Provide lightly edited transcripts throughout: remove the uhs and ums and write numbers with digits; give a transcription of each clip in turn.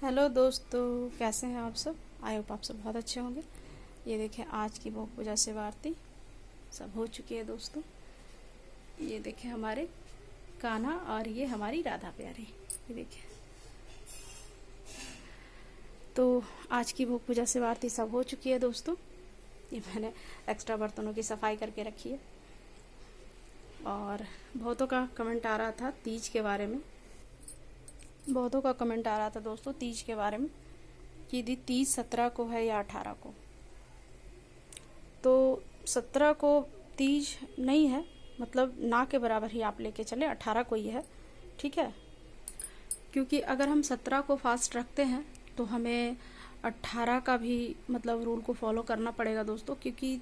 Hello दोस्तों, कैसे हैं आप सब। आई होप आप सब बहुत अच्छे होंगे। ये देखें, आज की भोग पूजा शिव आरती सब हो चुकी है दोस्तों। ये देखें हमारे कान्हा और ये हमारी राधा प्यारी। ये देखें, तो आज की भोग पूजा शिव आरती सब हो चुकी है दोस्तों। ये मैंने एक्स्ट्रा बर्तनों की सफाई करके रखी है। और बहुतों का कमेंट आ रहा था तीज के बारे में। बहुतों का कमेंट आ रहा था दोस्तों तीज के बारे में कि दी तीज 17 को है या 18 को। तो 17 को तीज नहीं है, मतलब ना के बराबर ही आप लेके चले, 18 को ही है, ठीक है। क्योंकि अगर हम 17 को फास्ट रखते हैं तो हमें 18 का भी मतलब रूल को फॉलो करना पड़ेगा दोस्तों, क्योंकि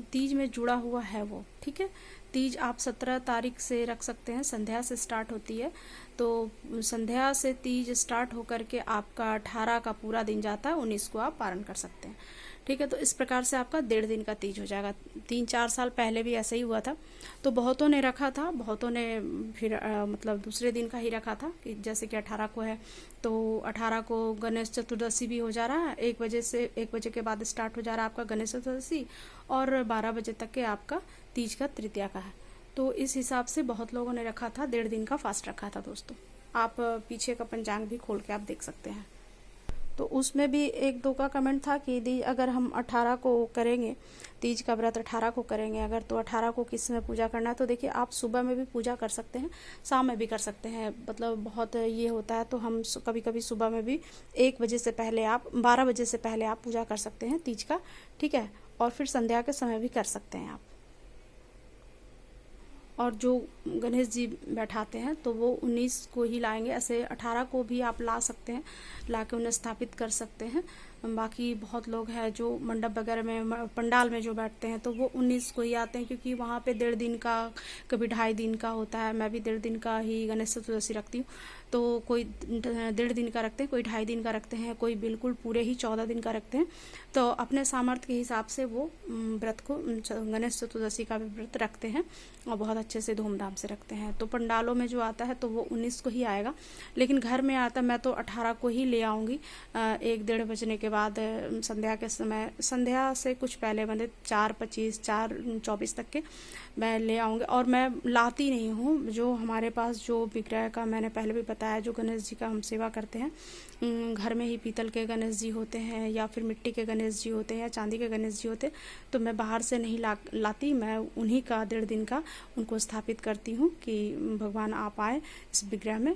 तीज में जुड़ा हुआ है वो, ठीक है। तीज आप 17 तारीख से रख सकते हैं, संध्या से स्टार्ट होती है। तो संध्या से तीज स्टार्ट होकर के आपका 18 का पूरा दिन जाता है, 19 को आप पारण कर सकते हैं, ठीक है। तो इस प्रकार से आपका 1.5 दिन का तीज हो जाएगा। 3-4 साल पहले भी ऐसा ही हुआ था। तो बहुतों ने रखा था, बहुतों ने फिर मतलब दूसरे दिन का ही रखा था कि जैसे कि 18 को है तो 18 को गणेश चतुर्दशी भी हो जा रहा है। 1 बजे के बाद स्टार्ट हो जा रहा है आपका गणेश चतुर्दशी, और 12 बजे तक के आपका तीज का तृतीया का है। तो इस हिसाब से बहुत लोगों ने रखा था, 1.5 दिन का फास्ट रखा था दोस्तों। आप पीछे का पंचांग भी खोल के आप देख सकते हैं। तो उसमें भी 1-2 का कमेंट था कि दी अगर हम 18 को करेंगे, तीज का व्रत 18 को करेंगे अगर, तो 18 को किस समय पूजा करना है। तो देखिए, आप सुबह में भी पूजा कर सकते हैं, शाम में भी कर सकते हैं। मतलब बहुत ये होता है तो हम कभी कभी सुबह में भी 1 बजे से पहले आप 12 बजे से पहले आप पूजा कर सकते हैं तीज का, ठीक है। और फिर संध्या के समय भी कर सकते हैं आप। और जो गणेश जी बैठाते हैं तो वो 19 को ही लाएंगे, ऐसे 18 को भी आप ला सकते हैं, ला के उन्हें स्थापित कर सकते हैं। बाकी बहुत लोग हैं जो मंडप वगैरह में, पंडाल में जो बैठते हैं तो वो 19 को ही आते हैं, क्योंकि वहाँ पे 1.5 दिन का, कभी 2.5 दिन का होता है। मैं भी 1.5 दिन का ही गणेश चतुर्दशी रखती हूँ। तो कोई 1.5 दिन का रखते हैं, कोई 2.5 दिन का रखते हैं, कोई बिल्कुल पूरे ही 14 दिन का रखते हैं। तो अपने सामर्थ्य के हिसाब से वो व्रत को, गणेश चतुर्दशी का भी व्रत रखते हैं और बहुत अच्छे से धूमधाम से रखते हैं। तो पंडालों में जो आता है तो वो 19 को ही आएगा, लेकिन घर में आता मैं तो 18 को ही ले आऊँगी। 1-1:30 बजने के बाद संध्या के समय, संध्या से कुछ पहले मतलब 4:25 4:24 तक के मैं ले आऊँगी। और मैं लाती नहीं हूँ, जो हमारे पास जो विग्रह का मैंने पहले भी बताया, जो गणेश जी का हम सेवा करते हैं, घर में ही पीतल के गणेश जी होते हैं या फिर मिट्टी के गणेश जी होते हैं या चांदी के गणेश जी होते हैं, तो मैं बाहर से नहीं लाती। मैं उन्हीं का 1.5 दिन का उनको स्थापित करती हूँ कि भगवान आप आए इस विग्रह में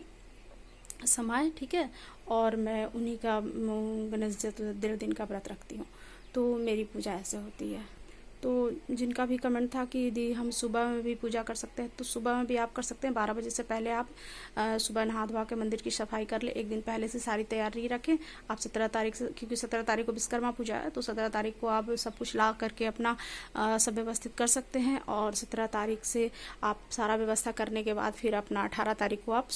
समाए, ठीक है। और मैं उन्हीं का गणेश जी 1.5 दिन का व्रत रखती हूँ। तो मेरी पूजा ऐसे होती है। तो जिनका भी कमेंट था कि दी हम सुबह में भी पूजा कर सकते हैं, तो सुबह में भी आप कर सकते हैं। 12 बजे से पहले आप सुबह नहा धोवा के मंदिर की सफाई कर ले, 1 दिन पहले से सारी तैयारी रखें। आप 17 तारीख से, क्योंकि 17 तारीख को विश्वकर्मा पूजा है, तो 17 तारीख को आप सब कुछ ला करके अपना सब व्यवस्थित कर सकते हैं। और 17 तारीख से आप सारा व्यवस्था करने के बाद फिर अपना 18 तारीख को आप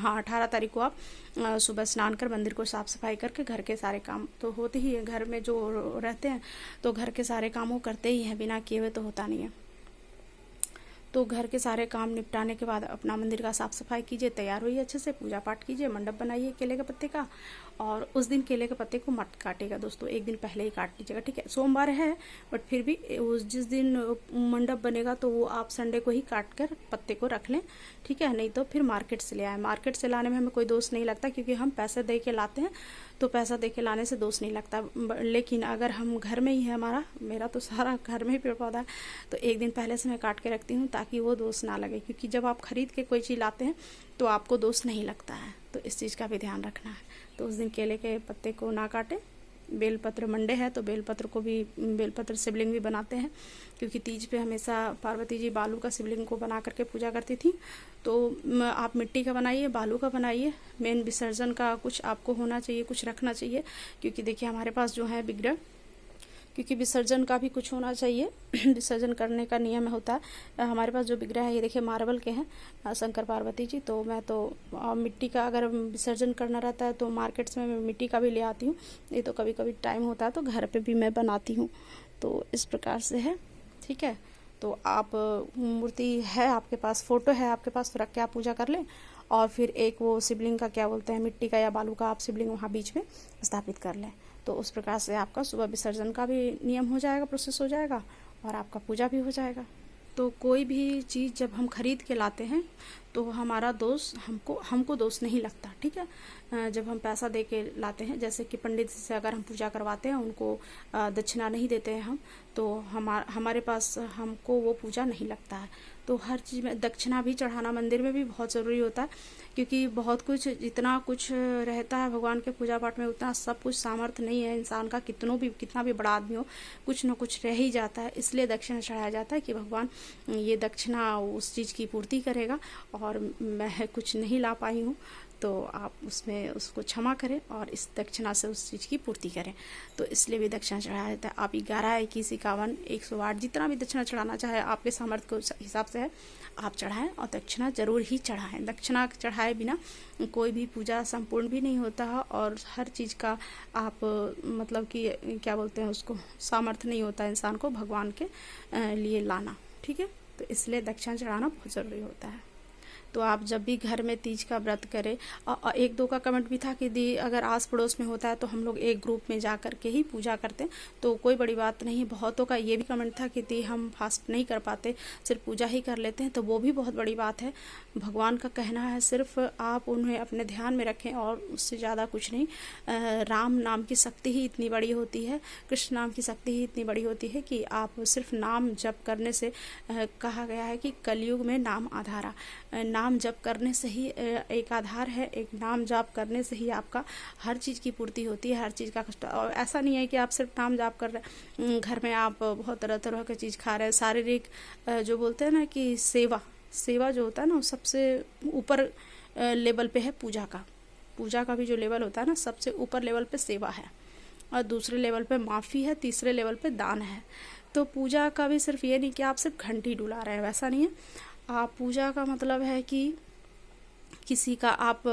18 तारीख को आप सुबह स्नान कर मंदिर को साफ सफाई करके घर के सारे काम तो होते ही है। घर में जो रहते हैं तो घर के सारे कामों करते ही हैं, बिना किए हुए तो होता नहीं है। तो घर के सारे काम निपटाने के बाद अपना मंदिर का साफ सफाई कीजिए, तैयार होइए, अच्छे से पूजा पाठ कीजिए, मंडप बनाइए केले के पत्ते का। और उस दिन केले के पत्ते को मत काटेगा दोस्तों, 1 दिन पहले ही काट लीजिएगा, ठीक है। सोमवार है बट फिर भी जिस दिन मंडप बनेगा तो वो आप संडे को ही काट कर पत्ते को रख लें, ठीक है। नहीं तो फिर मार्केट से ले आए। मार्केट से लाने में हमें कोई दोष नहीं लगता, क्योंकि हम पैसे दे के लाते हैं, तो पैसा दे के लाने से दोष नहीं लगता। लेकिन अगर हम घर में ही है, मेरा तो सारा घर में ही पेड़ पौधा है, तो 1 दिन पहले से मैं काट के रखती हूँ ताकि वो दोष ना लगे। क्योंकि जब आप खरीद के कोई चीज़ लाते हैं तो आपको दोष नहीं लगता है, तो इस चीज़ का भी ध्यान रखना है। तो उस दिन केले के पत्ते को ना काटें। बेलपत्र मंडे है तो बेलपत्र को भी, बेलपत्र शिवलिंग भी बनाते हैं, क्योंकि तीज पे हमेशा पार्वती जी बालू का शिवलिंग को बना करके पूजा करती थी। तो आप मिट्टी का बनाइए, बालू का बनाइए। मेन विसर्जन का कुछ आपको होना चाहिए, कुछ रखना चाहिए, क्योंकि देखिए हमारे पास जो है विग्रह, क्योंकि विसर्जन का भी कुछ होना चाहिए। विसर्जन करने का नियम होता है। हमारे पास जो विग्रह है ये देखिए मार्बल के हैं, शंकर पार्वती जी। तो मैं तो मिट्टी का अगर विसर्जन करना रहता है तो मार्केट से मैं मिट्टी का भी ले आती हूँ। ये तो कभी कभी टाइम होता है तो घर पे भी मैं बनाती हूँ। तो इस प्रकार से है, ठीक है। तो आप मूर्ति है आपके पास, फोटो है आपके पास, तो रख के आप पूजा कर लें। और फिर एक वो शिवलिंग का क्या बोलते हैं, मिट्टी का या बालू का आप शिवलिंग वहाँ बीच में स्थापित कर लें। तो उस प्रकार से आपका सुबह विसर्जन का भी नियम हो जाएगा, प्रोसेस हो जाएगा, और आपका पूजा भी हो जाएगा। तो कोई भी चीज़ जब हम खरीद के लाते हैं तो हमारा दोष हमको दोष नहीं लगता, ठीक है। जब हम पैसा दे के लाते हैं, जैसे कि पंडित से अगर हम पूजा करवाते हैं, उनको दक्षिणा नहीं देते हैं हम, तो हमारे पास हमको वो पूजा नहीं लगता है। तो हर चीज़ में दक्षिणा भी चढ़ाना मंदिर में भी बहुत ज़रूरी होता है, क्योंकि बहुत कुछ जितना कुछ रहता है भगवान के पूजा पाठ में, उतना सब कुछ सामर्थ्य नहीं है इंसान का, कितना भी बड़ा आदमी हो, कुछ न कुछ रह ही जाता है। इसलिए दक्षिणा चढ़ाया जाता है कि भगवान ये दक्षिणा उस चीज़ की पूर्ति करेगा, और मैं कुछ नहीं ला पाई हूँ तो आप उसमें उसको क्षमा करें और इस दक्षिणा से उस चीज़ की पूर्ति करें। तो इसलिए भी दक्षिणा चढ़ाया जाता है। आप 11, 21, 51, 108 जितना भी दक्षिणा चढ़ाना चाहे आपके सामर्थ्य के हिसाब से है, आप चढ़ाएं, और दक्षिणा जरूर ही चढ़ाएं। दक्षिणा चढ़ाए बिना कोई भी पूजा संपूर्ण भी नहीं होता है, और हर चीज़ का आप मतलब कि क्या बोलते हैं उसको, सामर्थ्य नहीं होता इंसान को भगवान के लिए लाना, ठीक है। तो इसलिए दक्षिणा चढ़ाना बहुत ज़रूरी होता है। तो आप जब भी घर में तीज का व्रत करें, एक दो का कमेंट भी था कि दी अगर आस पड़ोस में होता है तो हम लोग एक ग्रुप में जा कर के ही पूजा करते हैं, तो कोई बड़ी बात नहीं। बहुतों का ये भी कमेंट था कि दी हम फास्ट नहीं कर पाते, सिर्फ पूजा ही कर लेते हैं, तो वो भी बहुत बड़ी बात है। भगवान का कहना है सिर्फ आप उन्हें अपने ध्यान में रखें और उससे ज़्यादा कुछ नहीं। राम नाम की शक्ति ही इतनी बड़ी होती है, कृष्ण नाम की शक्ति ही इतनी बड़ी होती है कि आप सिर्फ नाम जप करने से, कहा गया है कि कलयुग में नाम आधारा, नाम जप करने से ही एक आधार है, एक नाम जाप करने से ही आपका हर चीज़ की पूर्ति होती है, हर चीज़ का कष्ट। और ऐसा नहीं है कि आप सिर्फ नाम जाप कर रहे हैं, घर में आप बहुत तरह तरह की चीज़ खा रहे हैं। शारीरिक जो बोलते हैं ना कि सेवा जो होता है ना, सबसे ऊपर लेवल पे है पूजा का भी जो लेवल होता है ना, सबसे ऊपर लेवल पे सेवा है, और दूसरे लेवल पे माफ़ी है, तीसरे लेवल पे दान है। तो पूजा का भी सिर्फ ये नहीं कि आप सिर्फ घंटी डुला रहे हैं, वैसा नहीं है। आप पूजा का मतलब है कि किसी का आप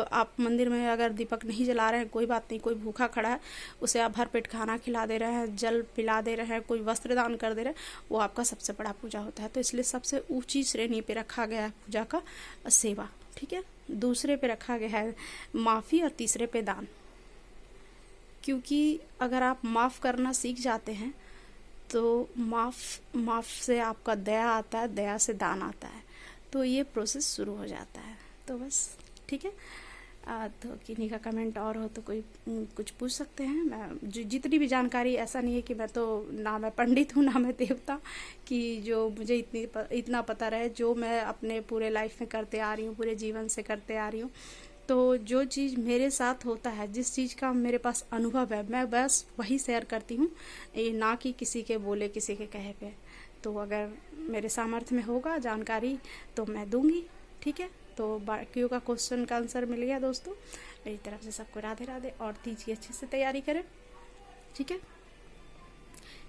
मंदिर में अगर दीपक नहीं जला रहे हैं, कोई बात नहीं, कोई भूखा खड़ा है उसे आप भर पेट खाना खिला दे रहे हैं, जल पिला दे रहे हैं, कोई वस्त्र दान कर दे रहे हैं, वो आपका सबसे बड़ा पूजा होता है। तो इसलिए सबसे ऊंची श्रेणी पे रखा गया है पूजा का सेवा, ठीक है। दूसरे पे रखा गया है माफ़ी, और तीसरे पे दान, क्योंकि अगर आप माफ़ करना सीख जाते हैं तो माफ़ से आपका दया आता है, दया से दान आता है, तो ये प्रोसेस शुरू हो जाता है। तो बस ठीक है। तो किन्हीं का कमेंट और हो तो कोई कुछ पूछ सकते हैं। मैं जितनी भी जानकारी, ऐसा नहीं है कि मैं तो ना मैं पंडित हूँ ना मैं देवता, कि जो मुझे इतना पता रहे, जो मैं अपने पूरे लाइफ में करते आ रही हूँ, पूरे जीवन से करते आ रही हूँ। तो जो चीज़ मेरे साथ होता है, जिस चीज़ का मेरे पास अनुभव है, मैं बस वही शेयर करती हूँ, ये ना कि किसी के बोले, किसी के कहे पे। तो अगर मेरे सामर्थ्य में होगा जानकारी तो मैं दूंगी, ठीक है। तो बाकियों का क्वेश्चन का आंसर मिल गया दोस्तों। मेरी तरफ से सबको राधे राधे, और तीज की अच्छे से तैयारी करें, ठीक है।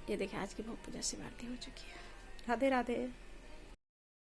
ये देखिए आज की भोग पूजा शिव आरती हो चुकी है। राधे राधे।